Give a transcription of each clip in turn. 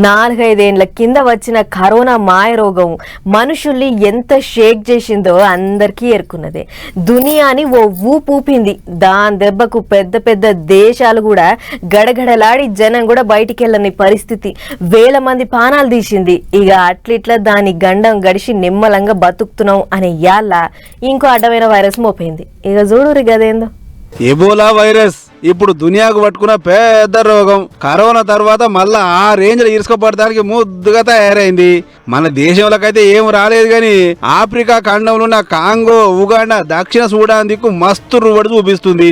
4-5 ఏళ్ల కింద వచ్చిన కరోనా మాయ రోగం మనుషుల్ని ఎంత షేక్ చేసిందో అందరికీ ఎరుకున్నదే. దునియాని ఓ ఊపింది. దాని దెబ్బకు పెద్ద పెద్ద దేశాలు కూడా గడగడలాడి జనం కూడా బయటికెళ్ళని పరిస్థితి. వేల మంది పానాలు తీసింది. ఇక అట్లిట్లా దాని గండం గడిచి నిమ్మలంగా బతుకుతున్నాం అనే యాళ్ళ ఇంకో అడ్డమైన వైరస్ మోపైంది. ఇక చూడురి గదేందో. ఎబోలా వైరస్ ఇప్పుడు దునియాకు పట్టుకున్న పెద్ద రోగం. కరోనా తర్వాత మళ్ళా ఆ రేంజ్ లో ఇరుసుకోపడడానికి ముద్దుగా తయారైంది. మన దేశంలోకైతే ఏం రాలేదు గాని ఆఫ్రికా ఖండంలో ఉన్న కాంగో, ఉగాండా, దక్షిణ సూడాన్ దిక్కు మస్తు రువడి చూపిస్తుంది.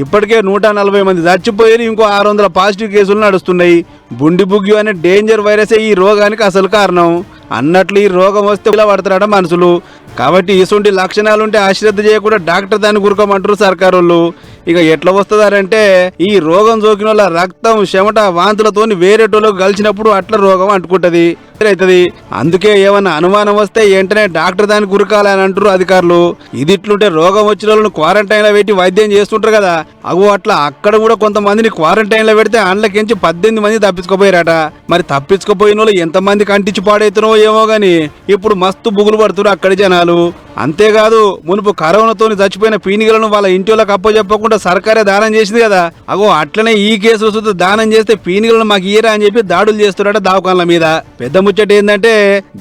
ఇప్పటికే 140 మంది చచ్చిపోయి ఇంకో 600 పాజిటివ్ కేసులు నడుస్తున్నాయి. బుండి బుగ్గి అనే డేంజర్ వైరసే ఈ రోగానికి అసలు కారణం. అన్నట్లు ఈ రోగం వస్తే ఇలా పడతారట మనుషులు. కాబట్టి ఇటువంటి లక్షణాలుంటే అశ్రద్ధ చేయకుండా డాక్టర్ దాన్ని గురుకోమంటారు సర్కారోళ్ళు. ఇక ఎట్లా వస్తుందంటే ఈ రోగం సోకిన వాళ్ళ రక్తం, చెమట, వాంతులతో వేరేటోళ్ళకు కలిసినప్పుడు అట్లా రోగం అంటుకుంటది అవుతుంది. అందుకే ఏమన్నా అనుమానం వస్తే వెంటనే డాక్టర్ దాన్ని గురకాలని అంటారు అధికారులు. ఇది ఇట్లుంటే రోగం వచ్చిన వాళ్ళని క్వారంటైన్ లో పెట్టి వైద్యం చేస్తుంటారు కదా, అగో అట్లా అక్కడ కూడా కొంతమందిని క్వారంటైన్ లో పెడితే అందులోకించి 18 మంది తప్పించుకోపోయారట. మరి తప్పించుకోపోయిన వాళ్ళు ఎంతమందికి అంటించి పాడైతున్నావో ఏమో గాని ఇప్పుడు మస్తు బుగులు పడుతున్నారు అక్కడి జనాలు. అంతేకాదు మునుపు కరోనాతో చచ్చిపోయిన పీనిగలను వాళ్ళ ఇంటి వాళ్ళకి అప్పచెప్పకుండా సర్కారే దానం చేసింది కదా, అగో అట్లనే ఈ కేసు వస్తుంది. దానం చేస్తే పీనిగలను మాకు ఇయ్యరా అని చెప్పి దాడులు చేస్తున్నారట దవాఖాన్ల మీద. పెద్ద ముచ్చట ఏంటంటే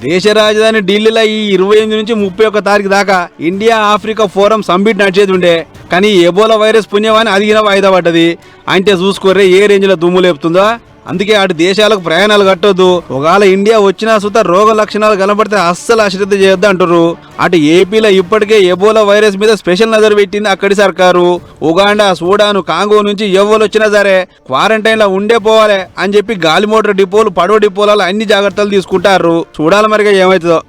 దేశ రాజధాని ఢిల్లీలో ఈ 28 నుంచి 31 తారీఖు దాకా ఇండియా ఆఫ్రికా ఫోరం సమ్మిట్ నడిచేది ఉండే. కానీ ఎబోలా వైరస్ పుణ్యమని అదిగిన వాయిదా పడ్డది. అంటే చూసుకోర్రే ఏ రేంజ్ లో దుమ్ము లేపుతుందో. అందుకే అటు దేశాలకు ప్రయాణాలు కట్టొద్దు. ఒకవేళ ఇండియా వచ్చినా సుత రోగ లక్షణాలు కనబడితే అస్సలు అశ్రద్ధ చేయొద్దు అంటారు. అటు ఏపీలో ఇప్పటికే ఎబోలా వైరస్ మీద స్పెషల్ నజర్ పెట్టింది అక్కడి సర్కారు. ఉగాండా, సూడాను, కాంగో నుంచి ఎవరు వచ్చినా సరే క్వారంటైన్ లో ఉండే పోవాలి అని చెప్పి గాలి మోటార్ డిపోలు, పడవ డిపోలలో అన్ని జాగ్రత్తలు తీసుకుంటారు. చూడాలి మరిగా ఏమవుతుందో.